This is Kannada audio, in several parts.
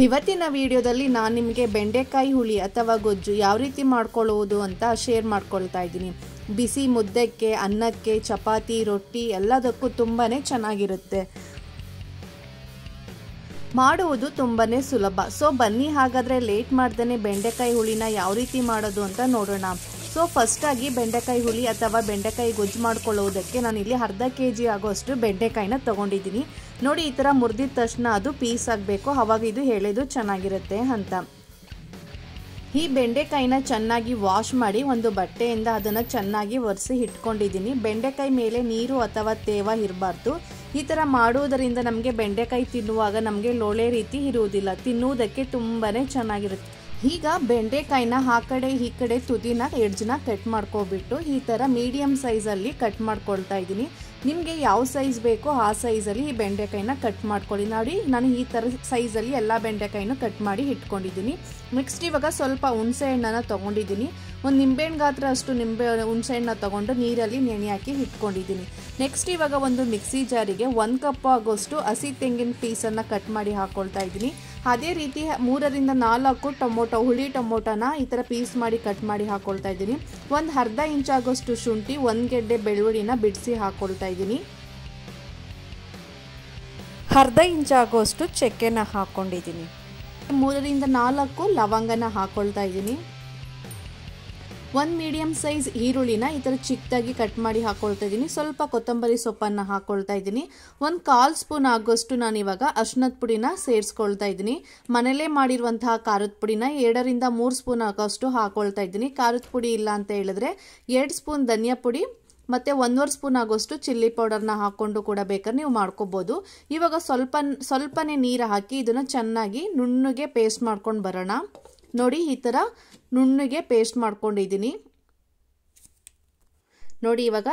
ಇವತ್ತಿನ ವಿಡಿಯೋದಲ್ಲಿ ನಾನು ನಿಮಗೆ ಬೆಂಡೆಕಾಯಿ ಹುಳಿ ಅಥವಾ ಗೊಜ್ಜು ಯಾವ ರೀತಿ ಮಾಡ್ಕೊಳ್ಳುವುದು ಅಂತ ಶೇರ್ ಮಾಡ್ಕೊಳ್ತಾ ಇದ್ದೀನಿ. ಬಿಸಿ ಮುದ್ದೆಗೆ, ಅನ್ನಕ್ಕೆ, ಚಪಾತಿ, ರೊಟ್ಟಿ ಎಲ್ಲದಕ್ಕೂ ತುಂಬಾನೇ ಚೆನ್ನಾಗಿರುತ್ತೆ. ಮಾಡುವುದು ತುಂಬಾನೇ ಸುಲಭ. ಸೊ ಬನ್ನಿ ಹಾಗಾದರೆ ಲೇಟ್ ಮಾಡ್ದೇ ಬೆಂಡೆಕಾಯಿ ಹುಳಿನ ಯಾವ ರೀತಿ ಮಾಡೋದು ಅಂತ ನೋಡೋಣ. ಸೊ ಫಸ್ಟಾಗಿ ಬೆಂಡೆಕಾಯಿ ಹುಳಿ ಅಥವಾ ಬೆಂಡೆಕಾಯಿ ಗೊಜ್ಜು ಮಾಡ್ಕೊಳ್ಳೋದಕ್ಕೆ ನಾನಿಲ್ಲಿ ಅರ್ಧ kg ಆಗೋಷ್ಟು ಬೆಂಡೆಕಾಯಿನ ತೊಗೊಂಡಿದ್ದೀನಿ. ನೋಡಿ, ಈ ಥರ ಮುರಿದಿದ ತಕ್ಷಣ ಅದು ಪೀಸ್ ಆಗಬೇಕು, ಆವಾಗ ಇದು ಎಳೆದು ಚೆನ್ನಾಗಿರುತ್ತೆ ಅಂತ. ಈ ಬೆಂಡೆಕಾಯಿನ ಚೆನ್ನಾಗಿ ವಾಶ್ ಮಾಡಿ ಒಂದು ಬಟ್ಟೆಯಿಂದ ಅದನ್ನು ಚೆನ್ನಾಗಿ ಒರೆಸಿ ಇಟ್ಕೊಂಡಿದ್ದೀನಿ. ಬೆಂಡೆಕಾಯಿ ಮೇಲೆ ನೀರು ಅಥವಾ ತೇವ ಇರಬಾರ್ದು. ಈ ಥರ ಮಾಡುವುದರಿಂದ ನಮಗೆ ಬೆಂಡೆಕಾಯಿ ತಿನ್ನುವಾಗ ನಮಗೆ ಲೋಳೆ ರೀತಿ ಇರುವುದಿಲ್ಲ, ತಿನ್ನುವುದಕ್ಕೆ ತುಂಬಾ ಚೆನ್ನಾಗಿರುತ್ತೆ. ಈಗ ಬೆಂಡೆಕಾಯಿನ ಆ ಕಡೆ ಈ ಕಡೆ ತುದಿನ ಎಡ್ಜ್ನ ಕಟ್ ಮಾಡ್ಕೊಬಿಟ್ಟು ಈ ಥರ ಮೀಡಿಯಮ್ ಸೈಜಲ್ಲಿ ಕಟ್ ಮಾಡ್ಕೊಳ್ತಾ ಇದ್ದೀನಿ. ನಿಮಗೆ ಯಾವ ಸೈಜ್ ಬೇಕೋ ಆ ಸೈಜಲ್ಲಿ ಈ ಬೆಂಡೆಕಾಯಿನ ಕಟ್ ಮಾಡ್ಕೊಳ್ಳಿ. ನೋಡಿ, ನಾನು ಈ ಥರ ಸೈಜಲ್ಲಿ ಎಲ್ಲ ಬೆಂಡೆಕಾಯಿನೂ ಕಟ್ ಮಾಡಿ ಇಟ್ಕೊಂಡಿದ್ದೀನಿ. ನೆಕ್ಸ್ಟ್ ಇವಾಗ ಸ್ವಲ್ಪ ಹುಣಸೆ ಹಣ್ಣನ್ನು ತೊಗೊಂಡಿದ್ದೀನಿ. ಒಂದು ನಿಂಬೆಹಣ್ಣು ಗಾತ್ರ ಅಷ್ಟು ಹುಣಸೆ ಹಣ್ಣನ್ನ ತೊಗೊಂಡು ನೀರಲ್ಲಿ ನೆನೆ ಹಾಕಿ ಇಟ್ಕೊಂಡಿದ್ದೀನಿ. ನೆಕ್ಸ್ಟ್ ಇವಾಗ ಒಂದು ಮಿಕ್ಸಿ ಜಾರಿಗೆ 1 ಕಪ್ ಆಗೋಷ್ಟು ಹಸಿ ತೆಂಗಿನ ಪೀಸನ್ನು ಕಟ್ ಮಾಡಿ ಹಾಕ್ಕೊಳ್ತಾ ಇದ್ದೀನಿ. ಅದೇ ರೀತಿ 3 ರಿಂದ 4 ಹುಳಿ ಟೊಮೊಟೊನ ಈ ಥರ ಪೀಸ್ ಮಾಡಿ ಕಟ್ ಮಾಡಿ ಹಾಕ್ಕೊಳ್ತಾ ಇದ್ದೀನಿ. ಒಂದು ಅರ್ಧ ಇಂಚ್ ಆಗೋಷ್ಟು ಶುಂಠಿ, 1 ಗೆಡ್ಡೆ ಬೆಳ್ಳುಳ್ಳಿನ ಬಿಡಿಸಿ ಹಾಕ್ಕೊಳ್ತಾ ಇದ್ದೀನಿ. ಅರ್ಧ ಇಂಚ್ ಆಗೋಷ್ಟು ಚಕ್ಕೆನ ಹಾಕ್ಕೊಂಡಿದ್ದೀನಿ. 3 ರಿಂದ 4 ಲವಂಗನ ಹಾಕ್ಕೊಳ್ತಾ ಇದ್ದೀನಿ. 1 ಮೀಡಿಯಮ್ ಸೈಜ್ ಈರುಳ್ಳಿನ ಈ ಥರ ಚಿಕ್ಕದಾಗಿ ಕಟ್ ಮಾಡಿ ಹಾಕ್ಕೊಳ್ತಾ ಇದ್ದೀನಿ. ಸ್ವಲ್ಪ ಕೊತ್ತಂಬರಿ ಸೊಪ್ಪನ್ನು ಹಾಕ್ಕೊಳ್ತಾ ಇದ್ದೀನಿ. 1/4 ಸ್ಪೂನ್ ಆಗೋಷ್ಟು ನಾನು ಇವಾಗ ಅರಿಶಿನದ ಪುಡಿನ ಸೇರಿಸ್ಕೊಳ್ತಾ ಇದ್ದೀನಿ. ಮನೇಲೇ ಮಾಡಿರುವಂತಹ ಖಾರದ ಪುಡಿನ 2 ರಿಂದ 3 ಸ್ಪೂನ್ ಆಗೋಷ್ಟು ಹಾಕ್ಕೊಳ್ತಾ ಇದ್ದೀನಿ. ಖಾರದ ಪುಡಿ ಇಲ್ಲ ಅಂತ ಹೇಳಿದ್ರೆ 2 ಸ್ಪೂನ್ ಧನಿಯಾ ಪುಡಿ ಮತ್ತು 1.5 ಸ್ಪೂನ್ ಆಗೋಷ್ಟು ಚಿಲ್ಲಿ ಪೌಡರ್ನ ಹಾಕ್ಕೊಂಡು ಕೂಡ ಬೇಕಾದ್ರೆ ನೀವು ಮಾಡ್ಕೋಬೋದು. ಇವಾಗ ಸ್ವಲ್ಪನೇ ನೀರು ಹಾಕಿ ಇದನ್ನು ಚೆನ್ನಾಗಿ ನುಣ್ಣಗೆ ಪೇಸ್ಟ್ ಮಾಡ್ಕೊಂಡು ಬರೋಣ. ನೋಡಿ, ಈ ಥರ ನುಣ್ಣಗೆ ಪೇಸ್ಟ್ ಮಾಡ್ಕೊಂಡಿದ್ದೀನಿ. ನೋಡಿ, ಇವಾಗ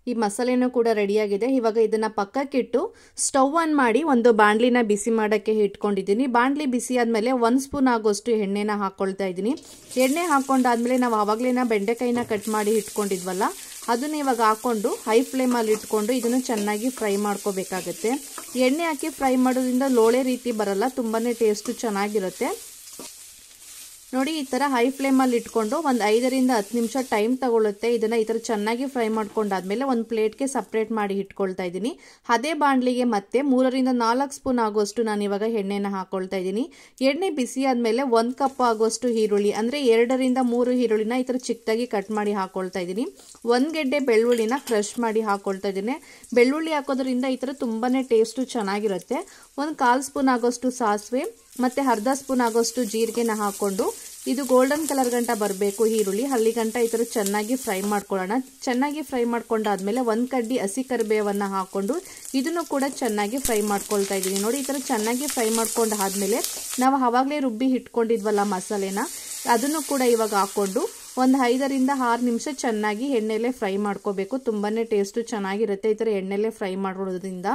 ಈ ಮಸಾಲೆನೂ ಕೂಡ ರೆಡಿಯಾಗಿದೆ. ಇವಾಗ ಇದನ್ನು ಪಕ್ಕಕ್ಕಿಟ್ಟು ಸ್ಟವ್ ಆನ್ ಮಾಡಿ ಒಂದು ಬಾಣಲಿನ ಬಿಸಿ ಮಾಡೋಕ್ಕೆ ಇಟ್ಕೊಂಡಿದ್ದೀನಿ. ಬಾಣಲಿ ಬಿಸಿ ಆದಮೇಲೆ 1 ಸ್ಪೂನ್ ಆಗೋಷ್ಟು ಎಣ್ಣೆನ ಹಾಕ್ಕೊಳ್ತಾ ಇದ್ದೀನಿ. ಎಣ್ಣೆ ಹಾಕ್ಕೊಂಡಾದ್ಮೇಲೆ ನಾವು ಆವಾಗಲೇ ಬೆಂಡೆಕಾಯಿನ ಕಟ್ ಮಾಡಿ ಇಟ್ಕೊಂಡಿದ್ವಲ್ಲ, ಅದನ್ನು ಇವಾಗ ಹಾಕ್ಕೊಂಡು ಹೈ ಫ್ಲೇಮಲ್ಲಿ ಇಟ್ಕೊಂಡು ಇದನ್ನು ಚೆನ್ನಾಗಿ ಫ್ರೈ ಮಾಡ್ಕೋಬೇಕಾಗತ್ತೆ. ಎಣ್ಣೆ ಹಾಕಿ ಫ್ರೈ ಮಾಡೋದ್ರಿಂದ ಲೋಳೆ ರೀತಿ ಬರಲ್ಲ, ತುಂಬಾ ಟೇಸ್ಟು ಚೆನ್ನಾಗಿರುತ್ತೆ. ನೋಡಿ, ಈ ಥರ ಹೈ ಫ್ಲೇಮಲ್ಲಿ ಇಟ್ಕೊಂಡು ಒಂದು 5 ರಿಂದ 10 ನಿಮಿಷ ಟೈಮ್ ತಗೊಳುತ್ತೆ. ಇದನ್ನು ಈ ಥರ ಚೆನ್ನಾಗಿ ಫ್ರೈ ಮಾಡ್ಕೊಂಡಾದ್ಮೇಲೆ ಒಂದು ಪ್ಲೇಟ್ಗೆ ಸಪ್ರೇಟ್ ಮಾಡಿ ಇಟ್ಕೊಳ್ತಾ ಇದ್ದೀನಿ. ಅದೇ ಬಾಣಲಿಗೆ ಮತ್ತೆ 3 ರಿಂದ 4 ಸ್ಪೂನ್ ಆಗೋಷ್ಟು ನಾನು ಇವಾಗ ಎಣ್ಣೆನ ಹಾಕ್ಕೊಳ್ತಾ ಇದ್ದೀನಿ. ಎಣ್ಣೆ ಬಿಸಿ ಆದಮೇಲೆ 1 ಕಪ್ ಆಗೋಷ್ಟು ಈರುಳ್ಳಿ, ಅಂದರೆ 2 ರಿಂದ 3 ಈರುಳ್ಳಿನ ಈ ಥರ ಚಿಕ್ಕದಾಗಿ ಕಟ್ ಮಾಡಿ ಹಾಕ್ಕೊಳ್ತಾ ಇದ್ದೀನಿ. 1 ಗೆಡ್ಡೆ ಬೆಳ್ಳುಳ್ಳಿನ ಕ್ರಷ್ ಮಾಡಿ ಹಾಕ್ಕೊಳ್ತಾ ಇದ್ದೀನಿ. ಬೆಳ್ಳುಳ್ಳಿ ಹಾಕೋದ್ರಿಂದ ಈ ಥರ ತುಂಬಾ ಟೇಸ್ಟು ಚೆನ್ನಾಗಿರುತ್ತೆ. 1/4 ಸ್ಪೂನ್ ಆಗೋಷ್ಟು ಸಾಸಿವೆ ಮತ್ತು ಅರ್ಧ ಸ್ಪೂನ್ ಆಗೋಷ್ಟು ಜೀರಿಗೆನ ಹಾಕ್ಕೊಂಡು ಇದು ಗೋಲ್ಡನ್ ಕಲರ್ ಗಂಟ ಬರಬೇಕು ಈರುಳ್ಳಿ, ಅಲ್ಲಿ ಗಂಟ ಈ ಥರ ಚೆನ್ನಾಗಿ ಫ್ರೈ ಮಾಡ್ಕೊಳ್ಳೋಣ. ಚೆನ್ನಾಗಿ ಫ್ರೈ ಮಾಡ್ಕೊಂಡಾದ್ಮೇಲೆ 1 ಕಡ್ಡಿ ಹಸಿ ಕರಿಬೇವನ್ನು ಹಾಕ್ಕೊಂಡು ಇದನ್ನು ಕೂಡ ಚೆನ್ನಾಗಿ ಫ್ರೈ ಮಾಡ್ಕೊಳ್ತಾ ಇದ್ದೀನಿ. ನೋಡಿ, ಈ ಥರ ಚೆನ್ನಾಗಿ ಫ್ರೈ ಮಾಡ್ಕೊಂಡಾದ್ಮೇಲೆ ನಾವು ಆವಾಗಲೇ ರುಬ್ಬಿ ಇಟ್ಕೊಂಡಿದ್ವಲ್ಲ ಮಸಾಲೆನ, ಅದನ್ನು ಕೂಡ ಇವಾಗ ಹಾಕ್ಕೊಂಡು ಒಂದು 5 ರಿಂದ 6 ನಿಮಿಷ ಚೆನ್ನಾಗಿ ಎಣ್ಣೆಲೆ ಫ್ರೈ ಮಾಡ್ಕೋಬೇಕು. ತುಂಬಾ ಟೇಸ್ಟು ಚೆನ್ನಾಗಿರುತ್ತೆ ಈ ಥರ ಎಣ್ಣೆಲೆ ಫ್ರೈ ಮಾಡೋದ್ರಿಂದ.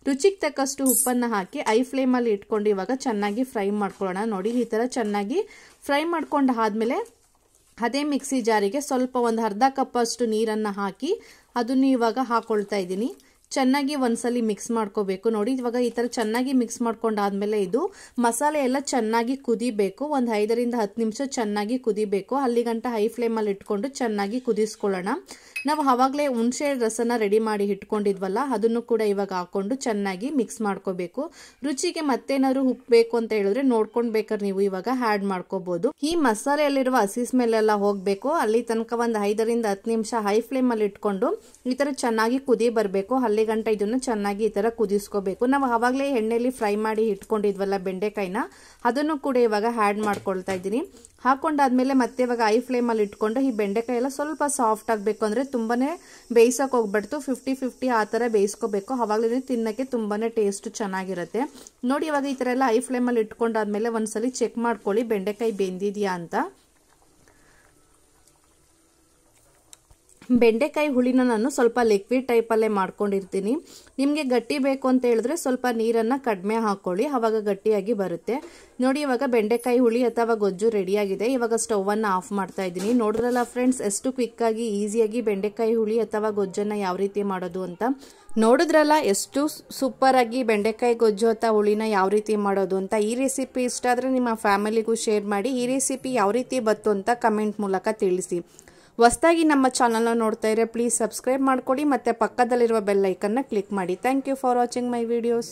ರುಚಿಗೆ ತಕ್ಕಷ್ಟು ಉಪ್ಪನ್ನು ಹಾಕಿ ಐ ಫ್ಲೇಮಲ್ಲಿ ಇಟ್ಕೊಂಡು ಇವಾಗ ಚೆನ್ನಾಗಿ ಫ್ರೈ ಮಾಡ್ಕೊಳ್ಳೋಣ. ನೋಡಿ, ಈ ಥರ ಚೆನ್ನಾಗಿ ಫ್ರೈ ಮಾಡ್ಕೊಂಡು ಆದಮೇಲೆ ಅದೇ ಮಿಕ್ಸಿ ಜಾರಿಗೆ ಸ್ವಲ್ಪ ಒಂದು ಅರ್ಧ ಕಪ್ ಅಷ್ಟು ನೀರನ್ನು ಹಾಕಿ ಅದನ್ನು ಇವಾಗ ಹಾಕ್ಕೊಳ್ತಾ ಇದ್ದೀನಿ. ಚೆನ್ನಾಗಿ ಒಂದ್ಸಲಿ ಮಿಕ್ಸ್ ಮಾಡ್ಕೋಬೇಕು. ನೋಡಿ, ಇವಾಗ ಈ ಥರ ಚೆನ್ನಾಗಿ ಮಿಕ್ಸ್ ಮಾಡ್ಕೊಂಡಾದ್ಮೇಲೆ ಇದು ಮಸಾಲೆ ಎಲ್ಲ ಚೆನ್ನಾಗಿ ಕುದಿಬೇಕು. ಒಂದು 5 ರಿಂದ 10 ನಿಮಿಷ ಚೆನ್ನಾಗಿ ಕುದಿಬೇಕು. ಅಲ್ಲಿ ಗಂಟ ಹೈ ಫ್ಲೇಮಲ್ಲಿ ಇಟ್ಕೊಂಡು ಚೆನ್ನಾಗಿ ಕುದಿಸ್ಕೊಳ್ಳೋಣ. ನಾವು ಆವಾಗಲೇ ಹುಣಸೆ ರಸನ ರೆಡಿ ಮಾಡಿ ಇಟ್ಕೊಂಡಿದ್ವಲ್ಲ, ಅದನ್ನು ಕೂಡ ಇವಾಗ ಹಾಕ್ಕೊಂಡು ಚೆನ್ನಾಗಿ ಮಿಕ್ಸ್ ಮಾಡ್ಕೋಬೇಕು. ರುಚಿಗೆ ಮತ್ತೇನಾದ್ರು ಉಪ್ಪು ಬೇಕು ಅಂತ ಹೇಳಿದ್ರೆ ನೋಡ್ಕೊಂಡು ಬೇಕಾದ್ರೆ ನೀವು ಇವಾಗ ಆ್ಯಡ್ ಮಾಡ್ಕೋಬಹುದು. ಈ ಮಸಾಲೆಯಲ್ಲಿರುವ ಹಸಿ ಸ್ಮೆಲ್ ಎಲ್ಲ ಹೋಗಬೇಕು. ಅಲ್ಲಿ ತನಕ ಒಂದು 5 ರಿಂದ 10 ನಿಮಿಷ ಹೈ ಫ್ಲೇಮಲ್ಲಿ ಇಟ್ಕೊಂಡು ಈ ಥರ ಚೆನ್ನಾಗಿ ಕುದಿ ಬರಬೇಕು. ಅಲ್ಲಿ ಗಂಟ ಇದನ್ನು ಚೆನ್ನಾಗಿ ಈ ಥರ ಕುದಿಸ್ಕೋಬೇಕು. ನಾವು ಆವಾಗಲೇ ಎಣ್ಣೆಯಲ್ಲಿ ಫ್ರೈ ಮಾಡಿ ಇಟ್ಕೊಂಡಿದ್ವಲ್ಲ ಬೆಂಡೆಕಾಯಿನ, ಅದನ್ನು ಕೂಡ ಇವಾಗ ಆ್ಯಡ್ ಮಾಡ್ಕೊಳ್ತಾ ಇದ್ದೀನಿ. ಹಾಕೊಂಡಾದ್ಮೇಲೆ ಮತ್ತೆ ಇವಾಗ ಐ ಫ್ಲೇಮಲ್ಲಿ ಇಟ್ಕೊಂಡು ಈ ಬೆಂಡೆಕಾಯಿ ಎಲ್ಲ ಸ್ವಲ್ಪ ಸಾಫ್ಟ್ ಆಗಬೇಕು, ಅಂದರೆ ತುಂಬಾನೇ ಬೇಯಿಸೋಕೆ ಹೋಗ್ಬಾರ್ದು, 50-50 ಆ ಥರ ಬೇಯಿಸ್ಕೋಬೇಕು. ಆವಾಗಲೇ ತಿನ್ನೋಕ್ಕೆ ತುಂಬಾನೇ ಟೇಸ್ಟ್ ಚೆನ್ನಾಗಿರುತ್ತೆ. ನೋಡಿ, ಇವಾಗ ಈ ಥರ ಎಲ್ಲ ಐ ಫ್ಲೇಮಲ್ಲಿ ಇಟ್ಕೊಂಡಾದ್ಮೇಲೆ ಒಂದ್ಸಲಿ ಚೆಕ್ ಮಾಡ್ಕೊಳ್ಳಿ ಬೆಂಡೆಕಾಯಿ ಬೆಂದಿದೆಯಾ ಅಂತ. ಬೆಂಡೆಕಾಯಿ ಹುಳಿನ ನಾನು ಸ್ವಲ್ಪ ಲಿಕ್ವಿಡ್ ಟೈಪಲ್ಲೇ ಮಾಡ್ಕೊಂಡಿರ್ತೀನಿ. ನಿಮಗೆ ಗಟ್ಟಿ ಬೇಕು ಅಂತ ಹೇಳಿದ್ರೆ ಸ್ವಲ್ಪ ನೀರನ್ನು ಕಡಿಮೆ ಹಾಕ್ಕೊಳ್ಳಿ, ಆವಾಗ ಗಟ್ಟಿಯಾಗಿ ಬರುತ್ತೆ. ನೋಡಿ, ಇವಾಗ ಬೆಂಡೆಕಾಯಿ ಹುಳಿ ಅಥವಾ ಗೊಜ್ಜು ರೆಡಿಯಾಗಿದೆ. ಇವಾಗ ಸ್ಟವನ್ನು ಆಫ್ ಮಾಡ್ತಾ ಇದ್ದೀನಿ. ನೋಡಿದ್ರಲ್ಲ ಫ್ರೆಂಡ್ಸ್, ಎಷ್ಟು ಕ್ವಿಕ್ಕಾಗಿ ಈಸಿಯಾಗಿ ಬೆಂಡೆಕಾಯಿ ಹುಳಿ ಅಥವಾ ಗೊಜ್ಜನ್ನು ಯಾವ ರೀತಿ ಮಾಡೋದು ಅಂತ. ನೋಡಿದ್ರಲ್ಲ ಎಷ್ಟು ಸೂಪರ್ ಆಗಿ ಬೆಂಡೆಕಾಯಿ ಗೊಜ್ಜು ಅಥವಾ ಹುಳಿನ ಯಾವ ರೀತಿ ಮಾಡೋದು ಅಂತ. ಈ ರೆಸಿಪಿ ಇಷ್ಟ ಆದರೆ ನಿಮ್ಮ ಫ್ಯಾಮಿಲಿಗೂ ಶೇರ್ ಮಾಡಿ. ಈ ರೆಸಿಪಿ ಯಾವ ರೀತಿ ಬಂತು ಅಂತ ಕಮೆಂಟ್ ಮೂಲಕ ತಿಳಿಸಿ. ಹೊಸದಾಗಿ ನಮ್ಮ ಚಾನಲ್ನ ನೋಡ್ತಾ ಇದ್ರೆ ಪ್ಲೀಸ್ ಸಬ್ಸ್ಕ್ರೈಬ್ ಮಾಡ್ಕೊಳ್ಳಿ ಮತ್ತು ಪಕ್ಕದಲ್ಲಿರುವ ಬೆಲ್ ಐಕನ್ನ ಕ್ಲಿಕ್ ಮಾಡಿ. Thank you for watching my videos.